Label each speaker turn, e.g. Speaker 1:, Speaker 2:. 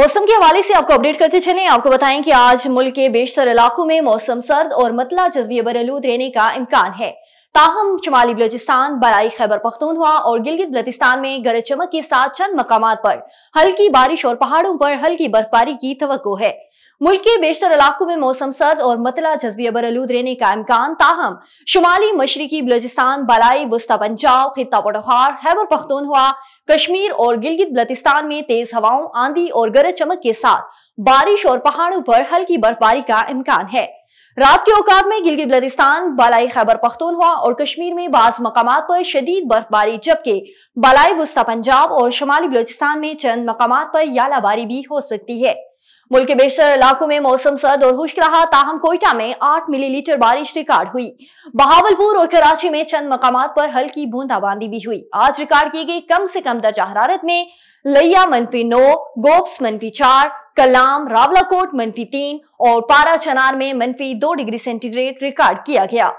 Speaker 1: मौसम के हवाले से आपको अपडेट करते चलें। आपको बताएं कि आज मुल्क के बेशतर इलाकों में मौसम सर्द और मतला जज़्बी बरआलूद रहने का इम्कान है। ताहम शुमाली बलोचिस्तान, बलाई खैबर पख्तूनख्वा और गिलगित बल्तिस्तान में गरज चमक के साथ चंद मकामात पर हल्की बारिश और पहाड़ों पर हल्की बर्फबारी की तवक्को है। मुल्क के बेशतर इलाकों में मौसम सर्द और मतला जज़्बी बरआलूद रहने का इम्कान, ताहम शुमाली मशरकी बलोचिस्तान, बलाई वस्ता पंजाब, खित्ता पठोहार, खैबर पख्तूनख्वा, कश्मीर और गिलगित बल्तिस्तान में तेज हवाओं, आंधी और गरज चमक के साथ बारिश और पहाड़ों पर हल्की बर्फबारी का इम्कान है। रात के औकात में गिलगित बल्तिस्तान, बलाई खैबर पख्तूनख्वा और कश्मीर में बाज मकामात पर शदीद बर्फबारी, जबकि बलाई वस्ता पंजाब और शुमाली बलोचिस्तान में चंद मकामात पर यालाबारी भी हो सकती है। मुल्क के बेशतर इलाकों में मौसम सर्द और खुश्क रहा, ताहम कोयटा में 8 मिलीलीटर बारिश रिकॉर्ड हुई। बहावलपुर और कराची में चंद मकामात पर हल्की बूंदाबांदी भी हुई। आज रिकॉर्ड की गई कम से कम दर्जा हरारत में लिया -9, गोप्स -4, कलाम, रावलाकोट -3 और पारा चनार में -2 डिग्री सेंटीग्रेड रिकॉर्ड किया गया।